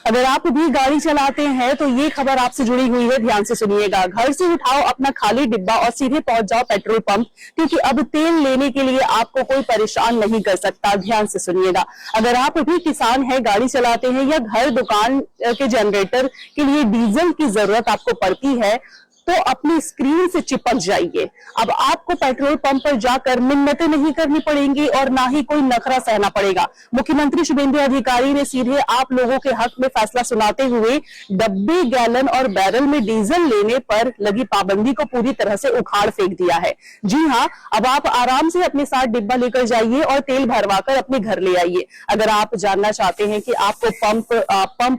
अगर आप भी गाड़ी चलाते हैं तो ये खबर आपसे जुड़ी हुई है, ध्यान से सुनिएगा। घर से उठाओ अपना खाली डिब्बा और सीधे पहुंच जाओ पेट्रोल पंप, क्योंकि अब तेल लेने के लिए आपको कोई परेशान नहीं कर सकता। ध्यान से सुनिएगा। अगर आप भी किसान हैं, गाड़ी चलाते हैं या घर दुकान के जनरेटर के लिए डीजल की जरूरत आपको पड़ती है, तो अपनी स्क्रीन से चिपक जाइए। अब आपको पेट्रोल पंप पर जाकर मिन्नतें नहीं करनी पड़ेंगी और ना ही कोई नखरा सहना पड़ेगा। मुख्यमंत्री शुभेंदु अधिकारी ने सीधे आप लोगों के हक में फैसला सुनाते हुए डब्बे, गैलन और बैरल में डीजल लेने पर लगी पाबंदी को पूरी तरह से उखाड़ फेंक दिया है। जी हाँ, अब आप आराम से अपने साथ डिब्बा लेकर जाइए और तेल भरवाकर अपने घर ले आइए। अगर आप जानना चाहते हैं कि आपको पंप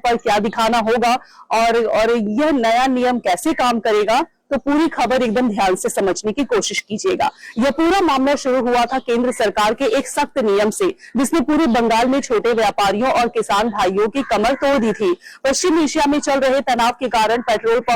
पर क्या दिखाना होगा और यह नया नियम कैसे काम करेगा, तो पूरी खबर एकदम ध्यान से समझने की कोशिश कीजिएगा। यह पूरा मामला शुरू हुआ था केंद्र सरकार के एक सख्त नियम से, जिसने पूरे बंगाल में छोटे व्यापारियों और किसान भाइयों की कमर तोड़ दी थी। पश्चिम एशिया में चल रहे तनाव के कारण पेट्रोल पंप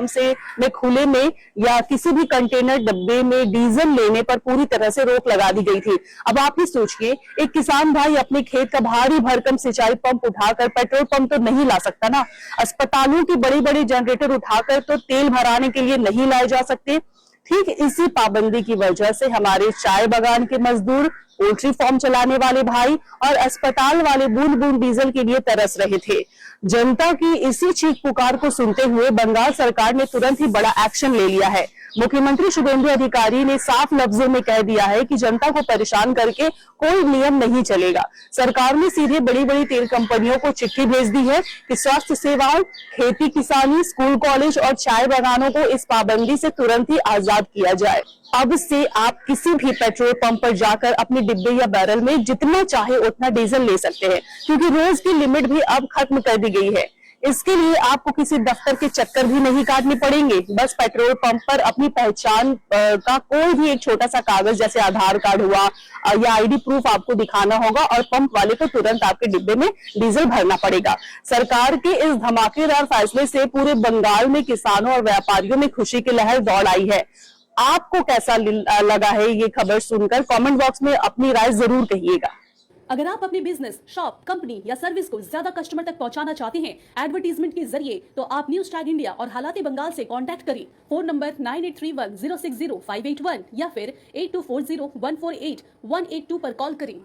में खुले में या किसी भी कंटेनर डब्बे में डीजल लेने पर पूरी तरह से रोक लगा दी गई थी। अब आप ही सोचिए, एक किसान भाई अपने खेत का भारी भरकम सिंचाई पंप उठाकर पेट्रोल पंप तो नहीं ला सकता ना। अस्पतालों की बड़ी बड़ी जनरेटर उठाकर तो तेल भराने के लिए नहीं लाए जा सकते। ठीक इसी पाबंदी की वजह से हमारे चाय बागान के मजदूर, पोल्ट्री फार्म चलाने वाले भाई और अस्पताल वाले बूंद बूंद डीजल के लिए तरस रहे थे। जनता की इसी चीख पुकार को सुनते हुए बंगाल सरकार ने तुरंत ही बड़ा एक्शन ले लिया है। मुख्यमंत्री शुभेंदु अधिकारी ने साफ लफ्जों में कह दिया है कि जनता को परेशान करके कोई नियम नहीं चलेगा। सरकार ने सीधे बड़ी बड़ी तेल कंपनियों को चिट्ठी भेज दी है कि स्वास्थ्य सेवाओं, खेती किसानी, स्कूल कॉलेज और चाय बागानों को इस पाबंदी से तुरंत ही आजाद किया जाए। अब से आप किसी भी पेट्रोल पंप पर जाकर अपने डिब्बे या बैरल में जितना चाहे उतना डीजल ले सकते हैं, क्योंकि रोज की लिमिट भी अब खत्म कर दी गई है। इसके लिए आपको किसी दफ्तर के चक्कर भी नहीं काटने पड़ेंगे। बस पेट्रोल पंप पर अपनी पहचान का कोई भी एक छोटा सा कागज, जैसे आधार कार्ड हुआ या आईडी प्रूफ आपको दिखाना होगा और पंप वाले को तुरंत आपके डिब्बे में डीजल भरना पड़ेगा। सरकार के इस धमाकेदार फैसले से पूरे बंगाल में किसानों और व्यापारियों में खुशी की लहर दौड़ आई है। आपको कैसा लगा है ये खबर सुनकर? कमेंट बॉक्स में अपनी राय जरूर कहिएगा। अगर आप अपने बिजनेस, शॉप, कंपनी या सर्विस को ज्यादा कस्टमर तक पहुंचाना चाहते हैं एडवर्टीजमेंट के जरिए, तो आप न्यूज टैग इंडिया और हालाते बंगाल से कांटेक्ट करें। फोन नंबर 9831060581 या फिर 8240148182 पर कॉल करें।